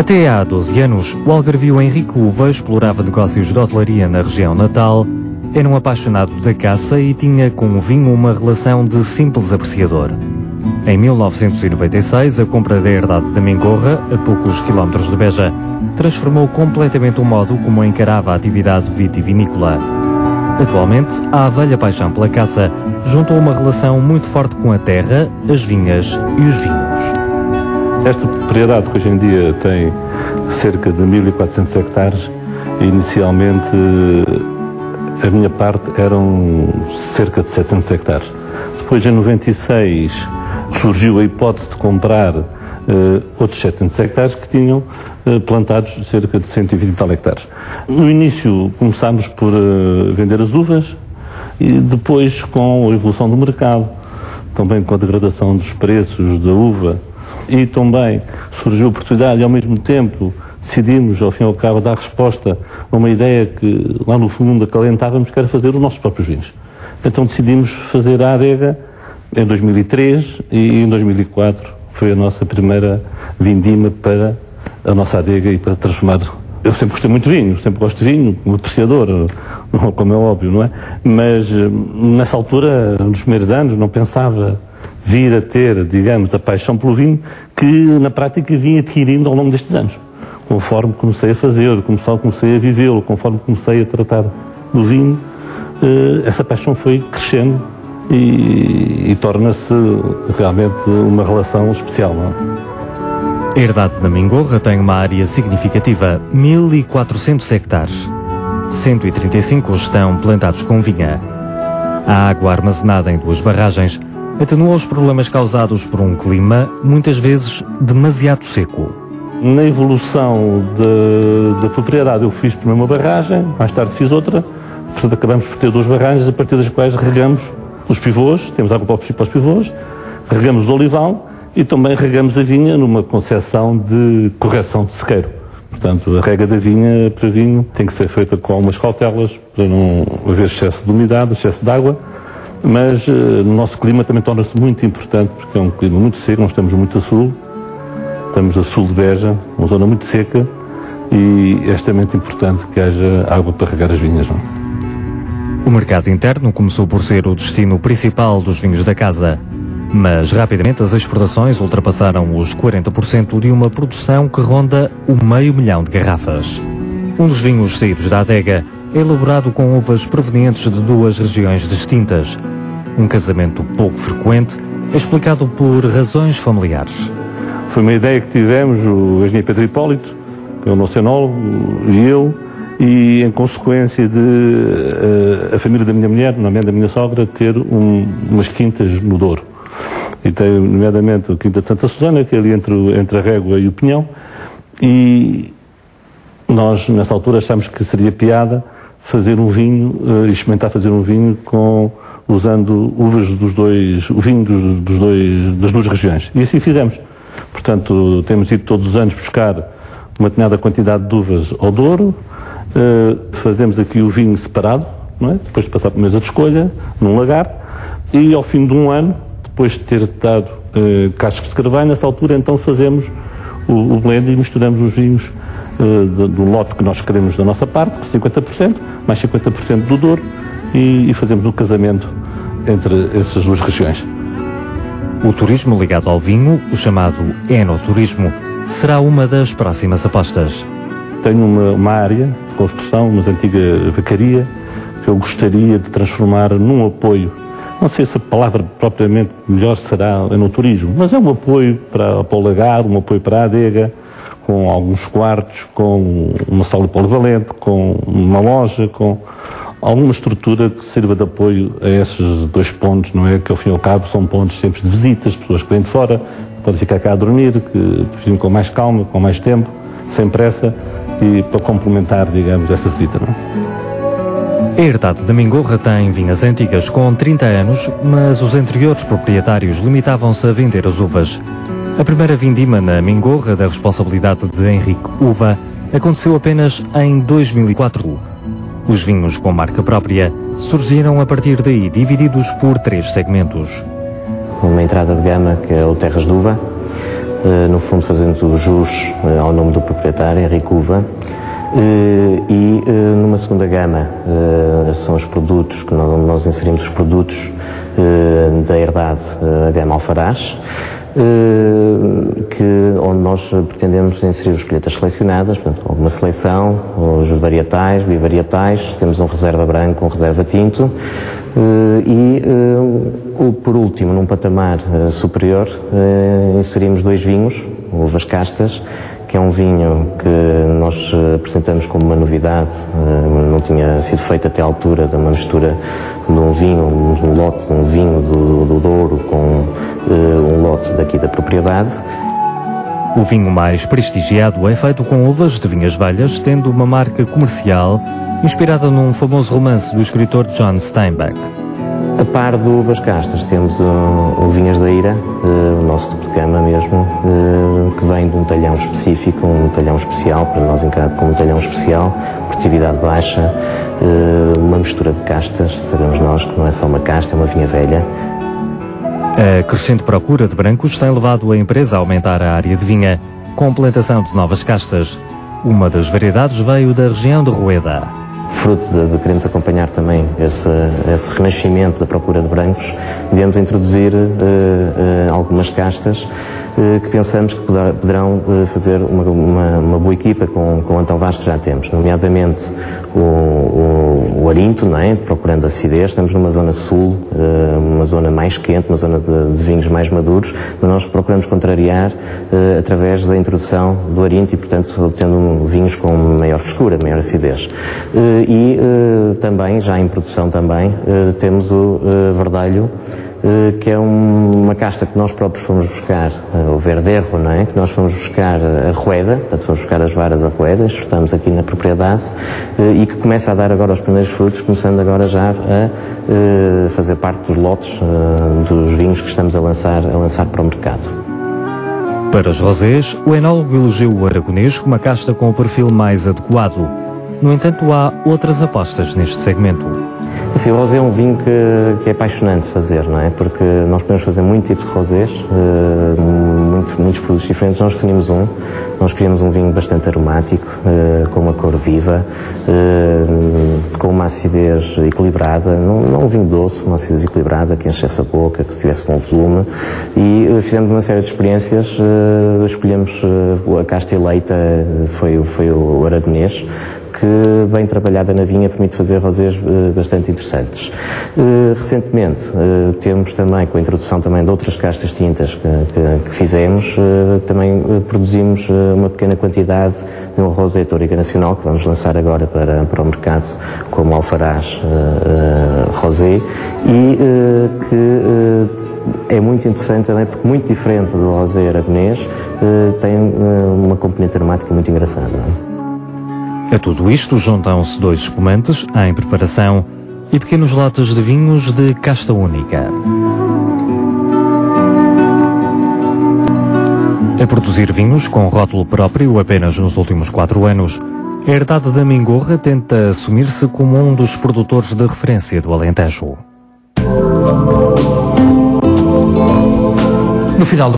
Até há 12 anos, o algarvio Henrique Uva explorava negócios de hotelaria na região natal, era um apaixonado da caça e tinha com o vinho uma relação de simples apreciador. Em 1996, a compra da herdade da Mengorra, a poucos quilómetros de Beja, transformou completamente o modo como encarava a atividade vitivinícola. Atualmente, a velha paixão pela caça juntou uma relação muito forte com a terra, as vinhas e os vinhos. Esta propriedade, que hoje em dia tem cerca de 1.400 hectares, inicialmente a minha parte eram cerca de 700 hectares. Depois, em 96, surgiu a hipótese de comprar outros 700 hectares que tinham plantados cerca de 120 tal hectares. No início começámos por vender as uvas e depois, com a evolução do mercado, também com a degradação dos preços da uva, e também surgiu a oportunidade e ao mesmo tempo decidimos, ao fim e ao cabo, dar resposta a uma ideia que lá no fundo acalentávamos, que era fazer os nossos próprios vinhos. Então decidimos fazer a adega em 2003 e em 2004 foi a nossa primeira vindima para a nossa adega e para transformar. Eu sempre gostei muito de vinho, sempre gosto de vinho, como apreciador, como é óbvio, não é? Mas nessa altura, nos primeiros anos, não pensava vir a ter, digamos, a paixão pelo vinho que na prática vim adquirindo ao longo destes anos. Conforme comecei a fazer, conforme comecei a vivê-lo, conforme comecei a tratar do vinho, essa paixão foi crescendo e torna-se realmente uma relação especial, não é? A herdade da Mengorra tem uma área significativa, 1.400 hectares. 135 estão plantados com vinha. A água armazenada em 2 barragens atenua os problemas causados por um clima, muitas vezes, demasiado seco. Na evolução da propriedade eu fiz primeiro uma barragem, mais tarde fiz outra, portanto acabamos por ter 2 barragens a partir das quais regamos os pivôs, temos água para os pivôs, regamos o olival e também regamos a vinha numa concepção de correção de sequeiro. Portanto, a rega da vinha para vinho tem que ser feita com algumas cautelas para não haver excesso de umidade, excesso de água, mas no nosso clima também torna-se muito importante porque é um clima muito seco, nós estamos muito a sul, estamos a sul de Beja, uma zona muito seca e é extremamente importante que haja água para regar as vinhas. Não? O mercado interno começou por ser o destino principal dos vinhos da casa, mas rapidamente as exportações ultrapassaram os 40% de uma produção que ronda o 500 mil de garrafas. Um dos vinhos saídos da adega é elaborado com uvas provenientes de 2 regiões distintas. Um casamento pouco frequente é explicado por razões familiares. Foi uma ideia que tivemos, o engenheiro Pedro Hipólito, que é o nosso enólogo, e eu, e em consequência de a família da minha mulher, nomeadamente da minha sogra, ter umas quintas no Douro. E tem, nomeadamente, a Quinta de Santa Susana, que é ali entre a Régua e o Pinhão, e nós, nessa altura, achámos que seria piada fazer um vinho, experimentar fazer um vinho usando uvas o vinho das 2 regiões. E assim fizemos. Portanto, temos ido todos os anos buscar uma determinada quantidade de uvas ao Douro, fazemos aqui o vinho separado, não é? Depois de passar por mesa de escolha, num lagar, e ao fim de um ano, depois de ter dado cascos de carvalho, nessa altura então fazemos o blend e misturamos os vinhos do lote que nós queremos da nossa parte, 50%, mais 50% do Douro, e fazemos o casamento entre essas 2 regiões. O turismo ligado ao vinho, o chamado enoturismo, será uma das próximas apostas. Tenho uma área de construção, uma antiga vacaria, que eu gostaria de transformar num apoio. Não sei se a palavra propriamente melhor será enoturismo, mas é um apoio para o lagar, um apoio para a adega, com alguns quartos, com uma sala polivalente, com uma loja, com alguma estrutura que sirva de apoio a esses 2 pontos, não é? Que ao fim e ao cabo são pontos sempre de visitas, pessoas que vêm de fora, podem ficar cá a dormir, que vêm com mais calma, com mais tempo, sem pressa, e para complementar, digamos, essa visita, não é? A herdade da Mengorra tem vinhas antigas com 30 anos, mas os anteriores proprietários limitavam-se a vender as uvas. A primeira vindima na Mengorra, da responsabilidade de Henrique Uva, aconteceu apenas em 2004. Os vinhos com marca própria surgiram a partir daí divididos por 3 segmentos. Uma entrada de gama que é o Terras de Uva, no fundo fazendo jus ao nome do proprietário, Henrique Uva. E numa segunda gama são os produtos, que nós inserimos os produtos da herdade, a gama Alfarás, onde nós pretendemos inserir os colheitas selecionadas, portanto, alguma seleção, os varietais, bivarietais, temos um reserva branco, um reserva tinto, por último, num patamar superior, inserimos 2 vinhos, uvas castas, que é um vinho que nós apresentamos como uma novidade, não tinha sido feito até à altura de uma mistura de um vinho, de um lote de um vinho do Douro com um lote daqui da propriedade. O vinho mais prestigiado é feito com uvas de vinhas velhas, tendo uma marca comercial inspirada num famoso romance do escritor John Steinbeck. A par de uvas castas temos o Vinhas da Ira, o nosso tipo de gama mesmo, que vem de um talhão específico, um talhão especial, para nós encarado como um talhão especial, produtividade baixa, uma mistura de castas, sabemos nós que não é só uma casta, é uma vinha velha. A crescente procura de brancos tem levado a empresa a aumentar a área de vinha, com a plantação de novas castas. Uma das variedades veio da região de Rueda. Fruto de queremos acompanhar também esse renascimento da procura de brancos, viemos introduzir algumas castas que pensamos que poderão fazer uma boa equipa com o Antão Vaz que já temos, nomeadamente o Arinto, não é? Procurando acidez. Estamos numa zona sul, uma zona mais quente, uma zona de vinhos mais maduros, mas nós procuramos contrariar através da introdução do Arinto e, portanto, obtendo vinhos com maior frescura, maior acidez. E também, já em produção também, temos o Verdelho, que é uma casta que nós próprios fomos buscar, o Verderro, não é? Que nós fomos buscar a Rueda, portanto fomos buscar as varas a Rueda, enxertamos aqui na propriedade e que começa a dar agora os primeiros frutos, começando agora já a fazer parte dos lotes dos vinhos que estamos a lançar para o mercado. Para os rosés, o enólogo elegeu o aragonês como uma casta com o perfil mais adequado. No entanto, há outras apostas neste segmento. Sim, o rosé é um vinho que é apaixonante de fazer, não é? Porque nós podemos fazer muito tipo de rosés, muitos produtos diferentes. Nós definimos nós criamos um vinho bastante aromático, com uma cor viva, com uma acidez equilibrada, não um vinho doce, uma acidez equilibrada, que enchesse a boca, que tivesse bom volume. E fizemos uma série de experiências, escolhemos a casta eleita, foi o aragonês, que, bem trabalhada na vinha, permite fazer rosés bastante interessantes. Recentemente temos também, com a introdução também de outras castas tintas que fizemos, também produzimos uma pequena quantidade de um rosé Touriga Nacional, que vamos lançar agora para o mercado como Alfarás Rosé, e que é muito interessante também, porque muito diferente do rosé aragonês, tem uma componente aromática muito engraçada. A tudo isto juntam-se 2 espumantes em preparação e pequenos lotes de vinhos de casta única. A produzir vinhos com rótulo próprio apenas nos últimos 4 anos, a herdade da Mingorra tenta assumir-se como um dos produtores de referência do Alentejo. No final